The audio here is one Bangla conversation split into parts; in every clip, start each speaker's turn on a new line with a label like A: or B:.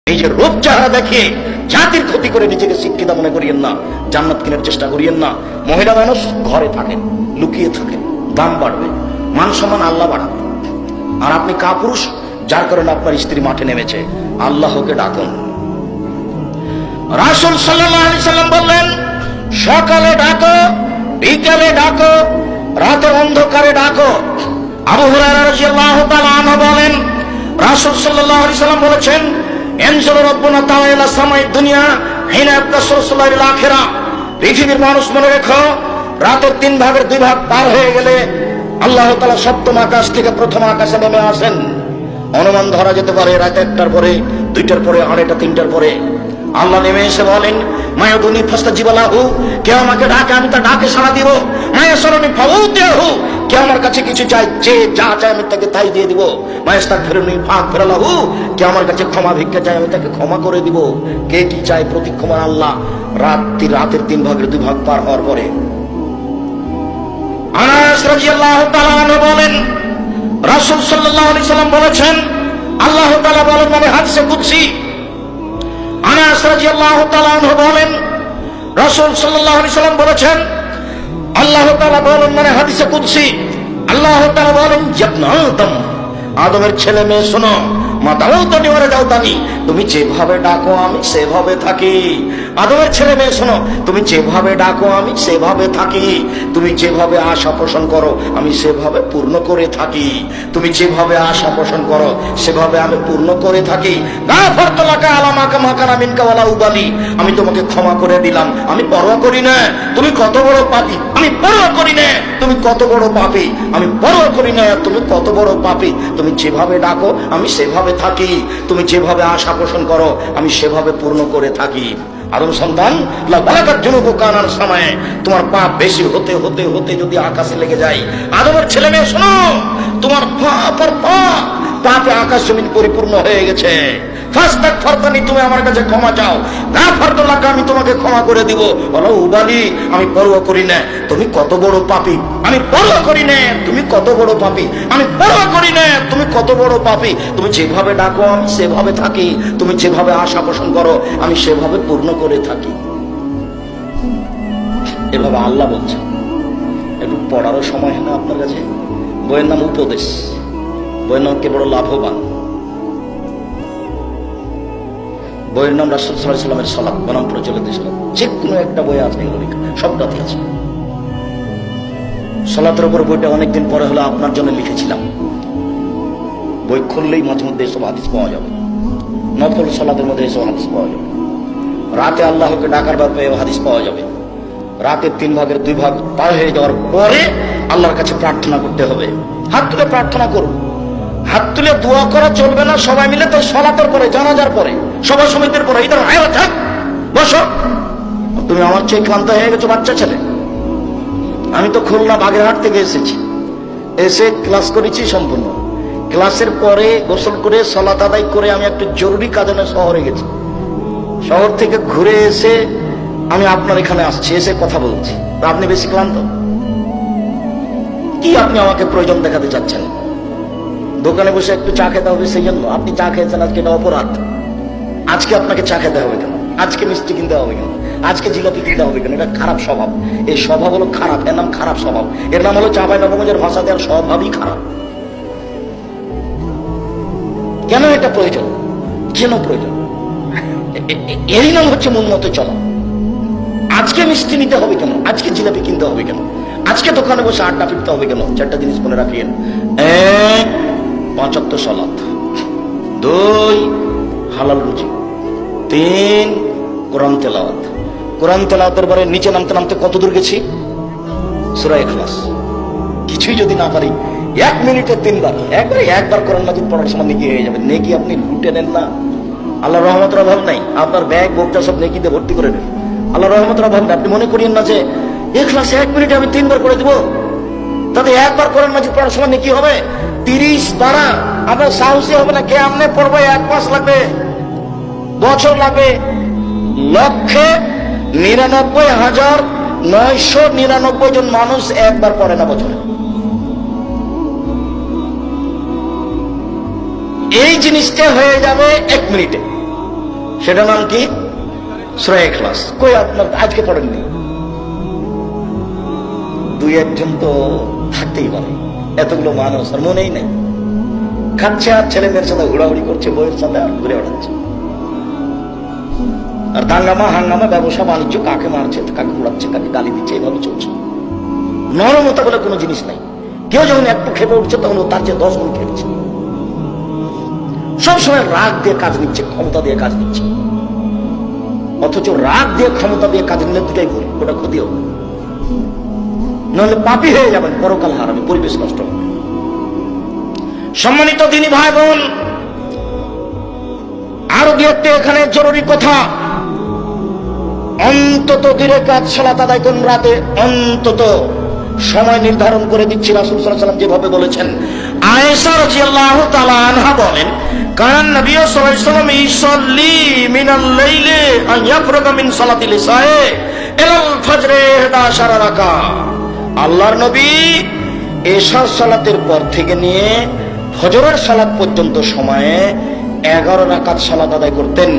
A: এই যে রূপ চেহারা দেখে জাতির ক্ষতি করে নিজেকে শিক্ষিত মনে করিয়েন না, জান্নাত কেনার চেষ্টা করিয়েন না। মহিলা মানুষ ঘরে থাকেন, লুকিয়ে থাকেন, দাম বাড়বে, মান সম্মান আল্লাহ বাড়াবে। আর আপনি কাপুরুষ, যার কারণে আপনার স্ত্রী মাঠে নেমেছে, আল্লাহকে ডাকুন। রাসূল সাল্লাল্লাহু আলাইহি সাল্লাম বললেন, সকালে ডাকো, বিকালে ডাকো, রাতের অন্ধকারে ডাকো। আবু হুরায়রা রাদিয়াল্লাহু তাআলা আনহু বলেন, রাসূল সাল্লাল্লাহু আলাইহি সাল্লাম বলেছেন, এনজুর রাব্বুনা তাআলা ইলা সামাই দুনিয়া হিনা রাসূলুল্লাহ ইলা আখিরা। পৃথিবীর মানুষ মনে রেখো, রাতের 3 ভাগের 2 ভাগ পার হয়ে গেলে আল্লাহ তাআলা সপ্তম আকাশ থেকে প্রথম আকাশে নেমে আসেন। অনুমান ধরা যেতে পারে রাত 1টার পরে, 2টার পরে, 2:30, 3টার পরে আল্লাহ নেমে এসে বলেন, মায়াদুনি ফাস্তাজিবালাহু, কে আমাকে ডাকে আমি তার ডাকে সাড়া দিব। মায়াসরনি ফাউতিহু, কে আমার কাছে কিছু চাই, যে যা চাই আমি তাকে তাই দিয়ে দিব। মায়াস্তাগফিরুনি ফাগফিরলাহু, কে আমার কাছে ক্ষমা ভিক্ষা চাই আমি তাকে ক্ষমা করে দিব। কে কি চাই প্রতিক্ষমান আল্লাহ। রাতের 3 ভাগের 2 ভাগ পার হওয়ার পরে আনাস রাদিয়াল্লাহু তাআলা আনহু বলেন, রাসূল সাল্লাল্লাহু আলাইহি সাল্লাম বলেছেন, আল্লাহ তাআলা বলেন, মানে হাদিসে কুদসি, আনাস রাদিয়াল্লাহু তাআলা আনহু বলেন, রাসূল সাল্লাল্লাহু আলাইহি সাল্লাম বলেছেন, আল্লাহ তাআলা বলেন, মানে হাদিসে কুদসি, আল্লাহ তাআলা বলেন, ইবনে আদম, আদমের ছেলে মেয়ে শোনো, মাতাউতানি ওয়া রাদাউতানি, তুমি যেভাবে ডাকো আমি সেভাবে থাকি। আদমের ছেলে মেয়ে শোনো, তুমি যেভাবে ডাকো আমি সেভাবে থাকি। তুমি যেভাবে আশা পোষণ করো আমি সেভাবে পূর্ণ করে থাকি। তুমি যেভাবে আশা পোষণ করো সেভাবে আমি পূর্ণ করে থাকি। গাফারতু লাকা আলা মা কানা মিনকা ওয়ালা উবালি, আমি তোমাকে ক্ষমা করে দিলাম, আমি পরোয়া করি না তুমি কত বড় পাপী, আমি পরোয়া করি না তুমি কত বড় পাপী, আমি পরোয়া করি না তুমি কত বড় পাপী। তুমি যেভাবে ডাকো আমি সেভাবে থাকি। তুমি যেভাবে আশা পোষণ করো আমি সেভাবে পূর্ণ করে থাকি। আদম সন্তান, লা বালাগাত জুনুবু কানার সময়ে, তোমার পাপ বেশি হতে হতে হতে যদি আকাশে লেগে যায়, আদমের ছেলে মেয়ে শোনো, তোমার পাপ আর পাপ, পাপে আকাশ জমিন পরিপূর্ণ হয়ে গেছে। ফাস্তাগফিরতানি, তুমি আমার কাছে ক্ষমা চাও, গাফারতু লাকা, আমি তোমাকে ক্ষমা করে দিব। ওয়ালা উবালি, আমি পরোয়া করি না তুমি কত বড় পাপী, আমি পরোয়া করি না তুমি কত বড় পাপী, আমি পরোয়া করি না তুমি কত বড় পাপী। তুমি যেভাবে ডাকো আমি সেভাবে থাকি। তুমি যেভাবে আশা পোষণ করো আমি সেভাবে পূর্ণ করে থাকি। এভাবে আল্লাহ বলছে। একটু পড়ারও সময় হয় না আপনার কাছে? বইয়ের নাম উপদেশ, বইয়ের নাম কে বড় লাভবান, বইয়ের নাম রাসূল সাল্লাল্লাহু আলাইহি ওয়াসাল্লামের সালাত বনাম প্রচলিত সালাত। যে কোনো একটা বই আছে, সবটাতে আছে। সালাতের উপর বইটা অনেকদিন পরে হলো আপনার জন্য লিখেছিলাম। বই খুললেই মাঝে মধ্যে এসব হাদিস পাওয়া যাবে। নফল সালাতের মধ্যে এসব হাদিস পাওয়া যাবে। রাতে আল্লাহকে ডাকার ব্যাপারে হাদিস পাওয়া যাবে। রাতের 3 ভাগের 2 ভাগ পার হয়ে যাওয়ার পরে আল্লাহর কাছে প্রার্থনা করতে হবে। হাত তুলে প্রার্থনা করুন। হাত তুলে দোয়া করা চলবে না সবাই মিলে, তো সালাতের পরে, জানাজার পরে, সভা সমিতির পরে। ইদার আয় থাক, বসো। তুমি আমার চেয়ে ক্লান্ত হয়ে গেছো বাচ্চা ছেলে। আমি তো খুলনা বাগেরহাট থেকে এসেছি, এসে ক্লাস করেছি সম্পূর্ণ। ক্লাসের পরে গোসল করে সালাত আদায় করে আমি একটু জরুরি কাজে শহরে গেছি। শহর থেকে ঘুরে এসে আমি আপনার এখানে আসছি, এসে কথা বলছি। তা আপনি বেশি ক্লান্ত? কি আপনি আমাকে প্রয়োজন দেখাতে চাচ্ছেন? দোকানে বসে একটু চা খেতে হবে সেই জন্য? আপনি চা খেয়েছেন, আজকে এটা অপরাধ। আজকে আপনাকে চা খেতে হবে কেন? আজকে মিষ্টি কিনতে হবে কেন? আজকে জিলাপি কিনতে হবে কেন? এটা খারাপ স্বভাব। এই স্বভাব হলো খারাপ, এর নাম খারাপ স্বভাব। এর নাম হলো চাঁপাইনবাবগঞ্জের ভাষাতে আর স্বভাবই খারাপ। কেন এটা প্রয়োজন? কেন প্রয়োজন? এরই নাম হচ্ছে মন মতো চলা। আজকে মিষ্টি নিতে হবে কেন? আজকে জিলাপি কিনতে হবে কেন? আজকে দোকানে বসে আড্ডা ফিরতে হবে কেন? 4টা জিনিস মনে রাখিয়েন। 1, 5 ওয়াক্ত সালাত। 2, হালাল রুজি। 3, কোরআন তেলাওয়াত। কোরআন তেলাওয়াতের পরে নিচে নামতে নামতে কত দূর গেছি? সূরা ইখলাস। কিছুই যদি না পারি 1 মিনিটে 3 বার, একবার কোরআন মাজিদ পড়ার সময় নেকি হয়ে যাবে। নেকি আপনি লুটে নেন না। আল্লাহর রহমতের অভাব নাই। আপনার ব্যাগ বোকটা সব নেকিতে ভর্তি করে নেন। আল্লাহর রহমতের অভাব নাই। আপনি মনে করিয়েন না যে ইখলাসে 1 মিনিটে আমি 3 বার করে দিব, তাতে একবার কোরআন মাজিদ পড়ার সময় নেকি হবে 30 বার। আপনার সাহসী হবে না। কে আমনে পড়বে? 1 মাস লাগবে, বছর লাগবে। 1,99,999 জন মানুষ একবার পড়ে না বছরে। এই জিনিসটা হয়ে যাবে 1 মিনিটে। সেটা নাম কি? সূরা ইখলাস। কই আপনার আজকে পড়েননি? দুই একজন তো থাকতেই পারে, এতগুলো মানুষ আর মনেই নেই। খাচ্ছে আর ছেলে মেয়ের সাথে ঘোরাঘুরি করছে, বইয়ের সাথে আর ঘুরে বেড়াচ্ছে। আর দাঙ্গামা হাঙ্গামা, ব্যবসা বাণিজ্য, কাকে মারছে, কাকে ঘোরাচ্ছে, কাকে গালি দিচ্ছে, এইভাবে চলছে। নরমতা বলে কোনো জিনিস নাই। কেউ যখন একটু খেপে উঠছে তখন ও তার চেয়ে 10 গুণ খেপছে। সবসময় রাগ দিয়ে কাজ নিচ্ছে, ক্ষমতা দিয়ে কাজ নিচ্ছে। অথচ রাগ দিয়ে ক্ষমতা দিয়ে কাজ নিলে দুটাই ভুল, ওটা ক্ষতি হবে। নাহলে পাপী হয়ে যাবেন, পরকাল হারাবে, পরিবেশ নষ্ট হবে। সম্মানিত দিনী ভাই বোন, আরো দু একটা এখানে জরুরি কথা। অন্তত 2 রাকাত সালাত আদায় করুন রাতে, অন্তত সময় নির্ধারণ করে দিচ্ছি। রাসূল সাল্লাল্লাহু আলাইহি ওয়াসাল্লাম যেভাবে বলেছেন। আয়েশা রাদিয়াল্লাহু তাআলা আনহা বলেন, কারণ নবী সাল্লাল্লাহু আলাইহি ওয়াসাল্লাম ইসাল্লি মিনাল লাইলি আন ইয়াফরাগা মিন সালাতিল ইশায়ে ইলাল ফজরে 11 রাকাত। আল্লাহর নবী এশার সালাতের পর থেকে নিয়ে ফজরের সালাত পর্যন্ত সময়ে 11 রাকাত সালাত আদায় করতেন।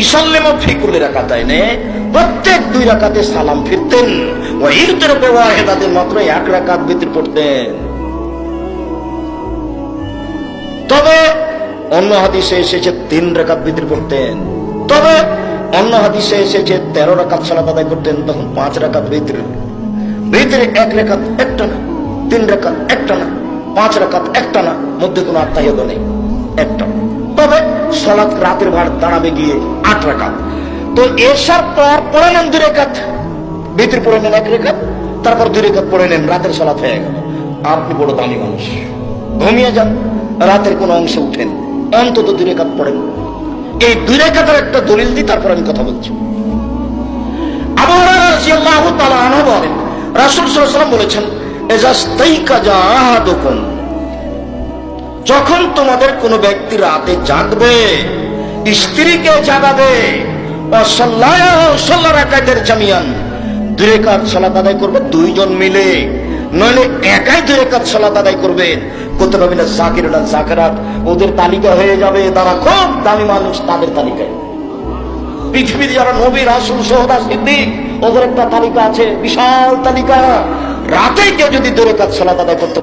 A: ইসাল্লিমু ফি কুল্লি রাকাতাইনে, প্রত্যেক 2 রাকাতে সালাম ফিরতেন। ওয়া ইউতিরু বিওয়াহিদাতিন, মাত্র 1 রাকাত বিতর পড়তেন। তবে অন্য হাদিসে এসেছে 3 রাকাত বিতর পড়তেন। তবে অন্য হাদিসে এসেছে 13 রাকাত সালাত আদায় করতেন, তখন 5 রাকাত বিতর। ভিতরে 1 রাকাত একটা না, 3 রাকাত একটা না, 5 রাকাত একটা না, মধ্যে কোনো আত্তাহিয়াত নেই, একটা। তবে সালাত রাতের ভার দাঁড়াবে গিয়ে 8 রাকাত। তো এশার পর পড়ে নেন 2 রাকাত, ভিতরে পড়ে নেন 1 রাকাত, তারপর 2 রাকাত পড়ে নেন, রাতের সালাত হয়ে গেল। আপনি বড় দামি মানুষ, ঘুমিয়ে যান, রাতের কোন অংশে উঠেন, অন্তত 2 রাকাত পড়েন। এই 2 রাকাতের একটা দলিল দিই, তারপর আমি কথা বলছি। আবু হুরায়রা রাদিয়াল্লাহু তাআলা আনহু বলেন, রাসূল সাল্লাল্লাহু আলাইহি ওয়াসাল্লাম বলেছেন, ইজাস্তাইকাজা আহাদুকুম, যখন তোমাদের কোন ব্যক্তি রাতে জাগবে, স্ত্রীকে জাগাবে, সাল্লা রাকাতের জামিয়ান, 2 রাকাত সালাত আদায় করবে 2 জন মিলে, নইলে একাই 2 রাকাত সালাত আদায় করবে। কুতুবা মিনা যাকিরিনা যাকিরাত, ওদের তালিকা হয়ে যাবে, তারা খুব দামি মানুষ, তাদের তালিকায়। পৃথিবীতে যারা নবী, রাসূল, শুহাদা, সিদ্দিক, ওদের একটা তালিকা আছে, বিশাল তালিকা। রাতে কেউ যদি 2 রাকাত সালাত আদায় করতে